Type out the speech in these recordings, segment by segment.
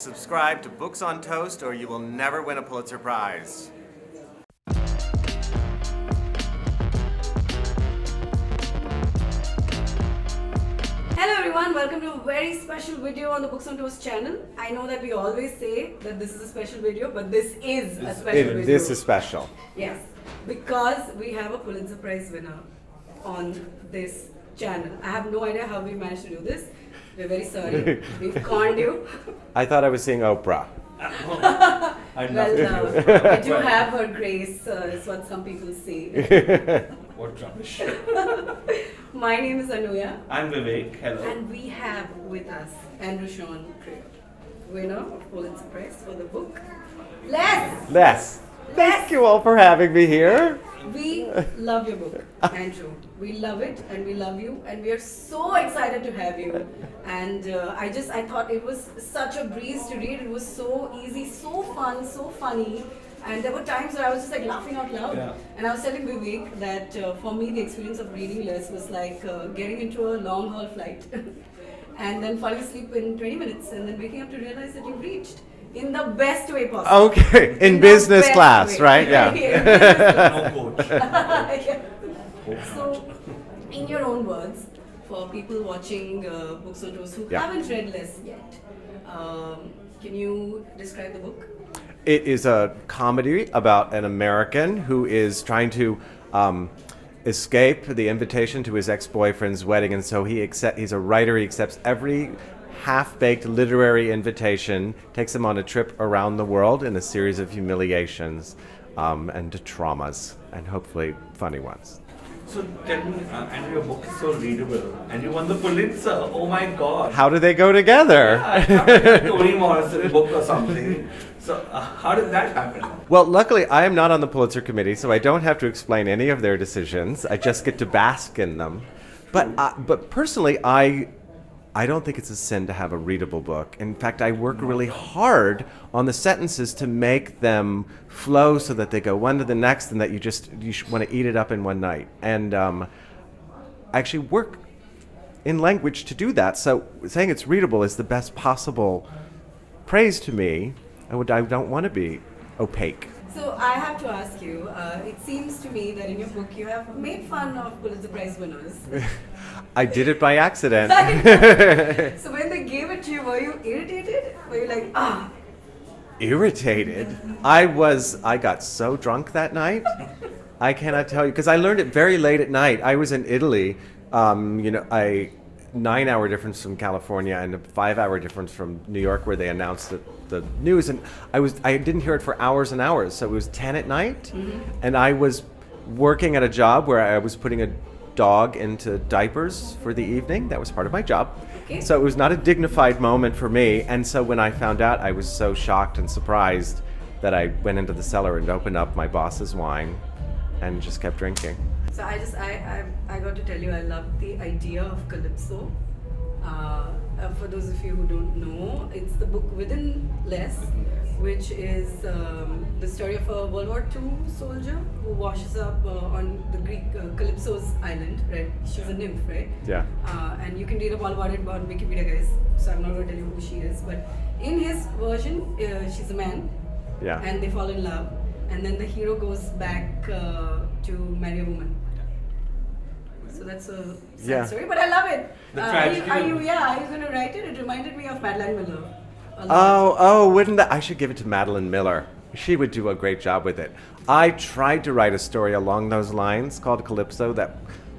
Subscribe to Books on Toast or you will never win a Pulitzer Prize. Hello everyone, welcome to a very special video on the Books on Toast channel. I know that we always say that this is a special video, but this is a special video. This is special. Yes, because we have a Pulitzer Prize winner on this channel. I have no idea how we managed to do this. We're very sorry. We've conned you. I thought I was seeing Oprah. Well, I do have her grace, is what some people say. What rubbish. My name is Anuya. I'm Vivek. Hello. And we have with us ANDREW SEAN GREER, winner of Pulitzer Prize for the book Less. Thank you all for having me here. We love your book, Andrew. We love it and we love you and we are so excited to have you. And I thought it was such a breeze to read. It was so easy, so fun, so funny. And there were times where I was just like laughing out loud. Yeah. And I was telling Vivek that for me the experience of reading Less was like getting into a long haul flight and then falling asleep in 20 minutes and then waking up to realize that you've reached. In the best way possible. Okay, in business class, right? Yeah. No coach. Yeah. So, in your own words, for people watching Books on Toast who haven't read Less yet, can you describe the book? It is a comedy about an American who is trying to escape the invitation to his ex-boyfriend's wedding, and so he's a writer. He accepts every half-baked literary invitation, takes him on a trip around the world in a series of humiliations and traumas, and hopefully funny ones. So tell me, Andrew, your book is so readable, and you won the Pulitzer. Oh my God! How do they go together? I thought it was Toni Morrison's book or something. So how did that happen? Well, luckily, I am not on the Pulitzer Committee, so I don't have to explain any of their decisions. I just get to bask in them. But personally, I don't think it's a sin to have a readable book. In fact, I work really hard on the sentences to make them flow so that they go one to the next and that you want to eat it up in one night. And I actually work in language to do that. So saying it's readable is the best possible praise to me. I don't want to be opaque. So I have to ask you, it seems to me that in your book you have made fun of Pulitzer Prize winners. I did it by accident. So when they gave it to you, were you irritated? Were you like, ah? Irritated? I got so drunk that night. I cannot tell you, because I learned it very late at night. I was in Italy, a 9-hour difference from California and a 5-hour difference from New York, where they announced the news, and I didn't hear it for hours and hours. So it was 10 at night, and I was working at a job where I was putting a dog into diapers for the evening. That was part of my job. Okay. So it was not a dignified moment for me. And so when I found out, I was so shocked and surprised that I went into the cellar and opened up my boss's wine and just kept drinking. So I got to tell you, I love the idea of CALYPSO. For those of you who don't know, it's the book within Less, which is the story of a World War II soldier who washes up on the Greek Calypso's island, right? She's a nymph, right? Yeah. And you can read up all about it on Wikipedia, guys. So I'm not going to tell you who she is. But in his version, she's a man. Yeah. And they fall in love. And then the hero goes back to marry a woman. So that's a sad story, but I love it. Are you going to write it? It reminded me of Madeline Miller. Wouldn't that? I should give it to Madeline Miller. She would do a great job with it. I tried to write a story along those lines called CALYPSO that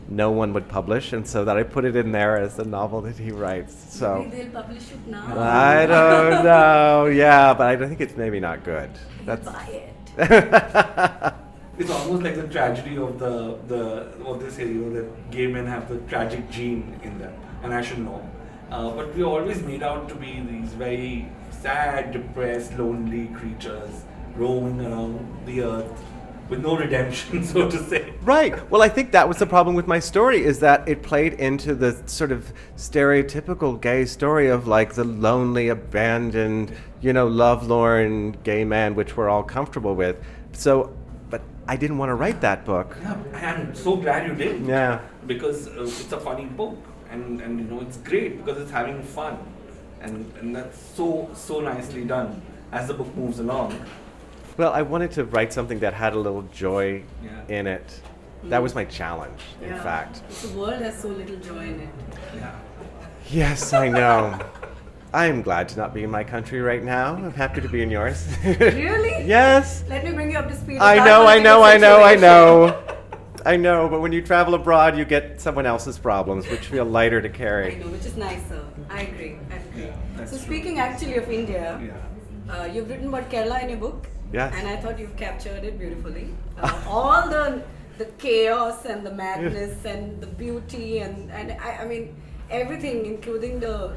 no one would publish, and so that I put it in there as a novel that he writes. So maybe they'll publish it now. I don't know. Yeah, but I think it's maybe not good. Buy it. It's almost like the tragedy of the what they say, that gay men have the tragic gene in them, and I should know. But we're always made out to be these very sad, depressed, lonely creatures roaming around the earth with no redemption, so to say. Right. Well, I think that was the problem with my story, is that it played into the sort of stereotypical gay story of like the lonely, abandoned, lovelorn gay man, which we're all comfortable with. So, but I didn't want to write that book. Yeah, I'm so glad you did. Yeah. Because it's a funny book, and it's great because it's having fun. and that's so nicely done as the book moves along. Well, I wanted to write something that had a little joy Yeah. in it. That was my challenge, in Yeah. fact. The world has so little joy in it. Yeah. Yes, I know. I am glad to not be in my country right now. I'm happy to be in yours. Really? Yes. Let me bring you up to speed. I with know, our I know, political I know, I situation. know. I know, but when you travel abroad, you get someone else's problems, which feel lighter to I carry. know, which is nicer. I agree. That's So true. speaking actually of India, Yeah. you've written about Kerala in your book. Yes. And I thought you've captured it beautifully. All the chaos and the madness and the beauty and I mean everything, including the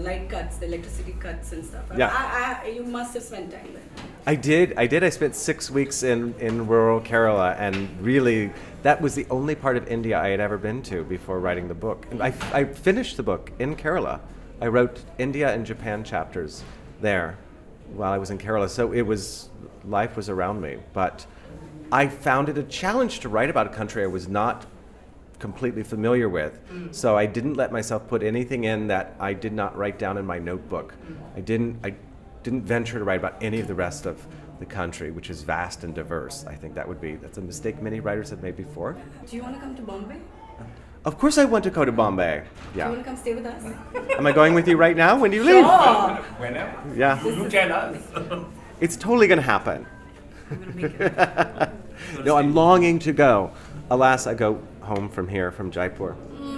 light cuts, the electricity cuts and stuff. Yeah. You must have spent time there. I did. I spent 6 weeks in rural Kerala, and really, that was the only part of India I had ever been to before writing the book. And I finished the book in Kerala. I wrote India and Japan chapters there while I was in Kerala. So life was around me. But I found it a challenge to write about a country I was not completely familiar with. So I didn't let myself put anything in that I did not write down in my notebook. I didn't venture to write about any of the rest of the country, which is vast and diverse. I think that's a mistake many writers have made before. Do you want to come to Bombay? Of course I want to go to Bombay. Do you want Yeah. to come stay with us? Am I going with you right now? When do you leave? Sure. Whenever. Yeah. You tell us. It's totally going to happen. I'm going to make it. No, I'm longing to go. Alas, I go home from here, from Jaipur.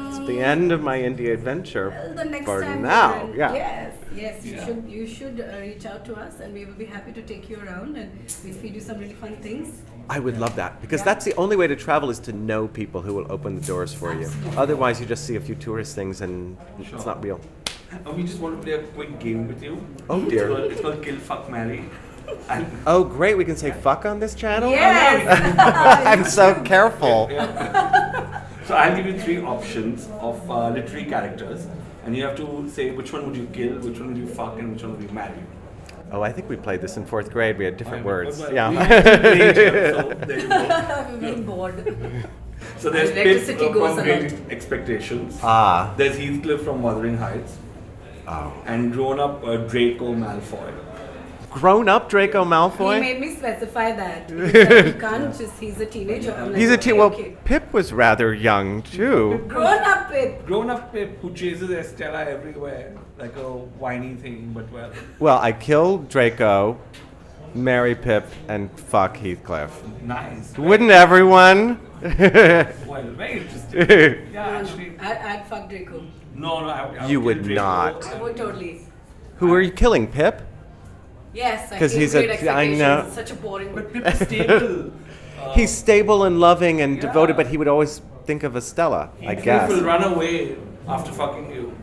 It's the end of my India adventure Well, the next for time now. you're in- Yeah. Yes, Yeah. you should reach out to us, and we will be happy to take you around, and we'll feed you some really fun things. I would love that, because Yeah. that's the only way to travel, is to know people who will open the doors for you. Otherwise, you just see a few tourist things and it's Sure. not real. We just want to play a quick game with you. Oh, dear. It's called Kill, Fuck, Marry. And Oh, great, we can say fuck on this channel? Yes. I'm so careful. So I'll give you 3 options of literary characters, and you have to say which one would you kill, which one would you fuck, and which one would you marry. Oh, I think we played this in 4th grade. We had different words. Well, Yeah. we have to play each other, so there you go. I'm being bored. So there's Electricity Pip goes from a Great lot. Expectations. Ah. There's Heathcliff from Wuthering Heights. Oh. And grown-up Draco Malfoy. Grown-up Draco He Malfoy? made me specify that. He said he can't just, he's a teenager. I'm like, He's a okay, teen. Well, okay. Pip was rather young, too. Grown up Pip. Grown-up Pip who chases Estella everywhere, like a whiny thing, but well. Well, I kill Draco, marry Pip, and fuck Heathcliff. Nice. Wouldn't everyone? Well, very interesting. Yeah, actually. I'd fuck Draco. No, I You would would kill Draco. not. I would totally. Who are you killing, Pip? Yes, I 'Cause hate he's a- Great Expectations. I know. It's such a boring But book. Pip is stable. He's stable and loving and Yeah. devoted, but he would always think of Estella, I Heathcliff guess. will run away after fucking you.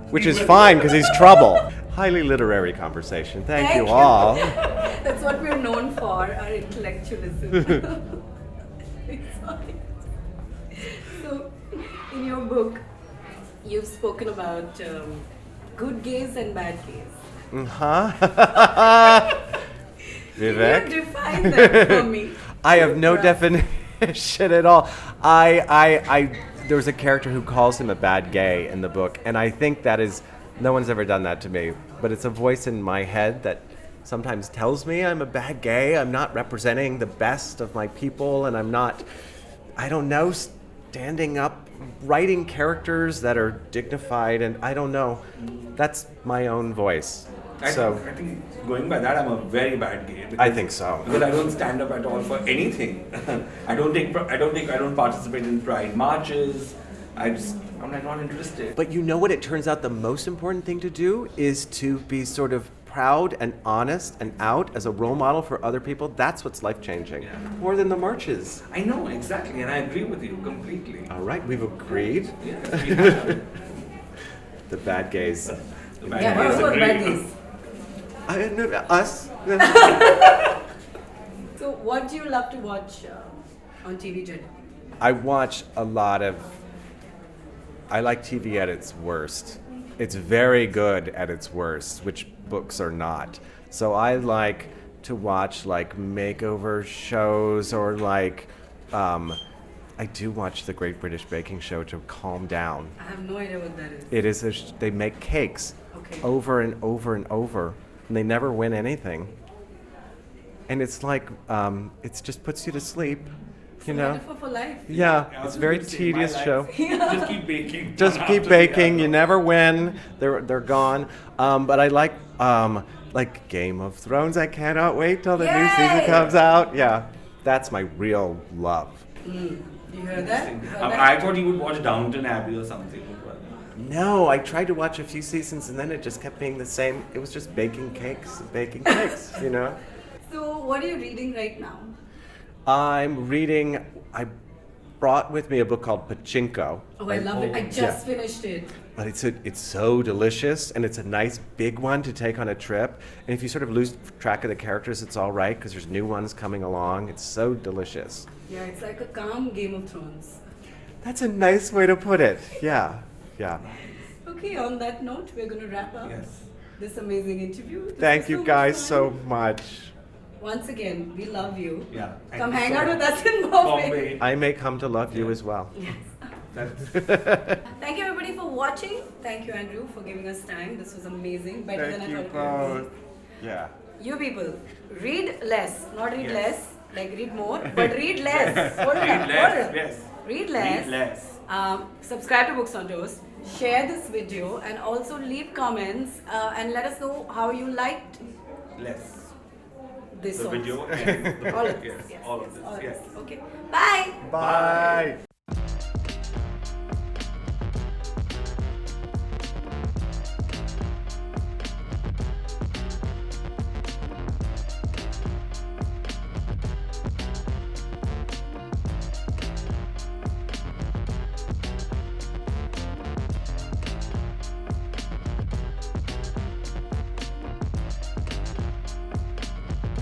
Which is fine, because he's trouble. Highly literary conversation. Thank you all. That's what we're known for, our intellectualism. Sorry. So, in your book, you've spoken about good gays and bad gays. Huh? Vivek? You define them for me. I have no Right. definition at all. There was a character who calls him a bad gay in the book, and I think that is, no one's ever done that to me, but it's a voice in my head that sometimes tells me I'm a bad gay, I'm not representing the best of my people, and I'm not, I don't know, standing up, writing characters that are dignified, and I don't know. That's my own voice. I think going by that, I'm a very bad gay. I think so. Because I don't stand up at all for anything. I don't participate in pride marches. I'm like not interested. But you know what? It turns out the most important thing to do is to be sort of proud and honest and out as a role model for other people. That's what's life-changing. Yeah. More than the marches. I know exactly, and I agree with you completely. All right, we've agreed. Yes, we have. The bad gays. The bad Yeah, gays what about agree. bad gays? Us. So, what do you love to watch on TV generally? I watch a lot of. I like TV at its worst. It's very good at its worst, which books are not. So I like to watch like makeover shows or like. I do watch the Great British Baking Show to calm down. I have no idea what that is. It is they make cakes Okay. over and over and over, and they never win anything. And it's like, it just puts you to sleep, you know? Metaphor for life. Yeah, I it's was a very gonna say, tedious my show. life, just keep baking. Just one keep after the baking. other. You never win. They're gone. But I like Game of Thrones. I cannot wait till the new season Yay! comes out. Yeah, that's my real love. You heard that? You heard that? I thought you would watch Downton Abbey or something. No, I tried to watch a few seasons and then it just kept being the same. It was just baking cakes, you know? So, what are you reading right now? I brought with me a book called Pachinko. Oh, I love it. I just finished it. But it's so delicious, and it's a nice big one to take on a trip. And if you sort of lose track of the characters, it's all right because there's new ones coming along. It's so delicious. Yeah, it's like a calm Game of Thrones. That's a nice way to put it. Yeah. Okay, on that note, we're going to wrap up this amazing interview. This Thank was you much guys fun. so much. Once again, we love you. Yeah. Come hang out with us in Bombay. Bombay. I may come to love you as well. Yes. That's- Thank you everybody for watching. Thank you, Andrew, for giving us time. This was amazing. Better than I thought it would be. Yeah. You people, read less. Not read Yes. less, like read more, but read less. Hold it Read up, less, hold it. yes. Read less. Read less. Subscribe to Books on Toast. Share this video and also leave comments and let us know how you liked Less. this The also. video and the All book. of this. Yes. All of this. All of Yes. this. Okay. Bye. Bye.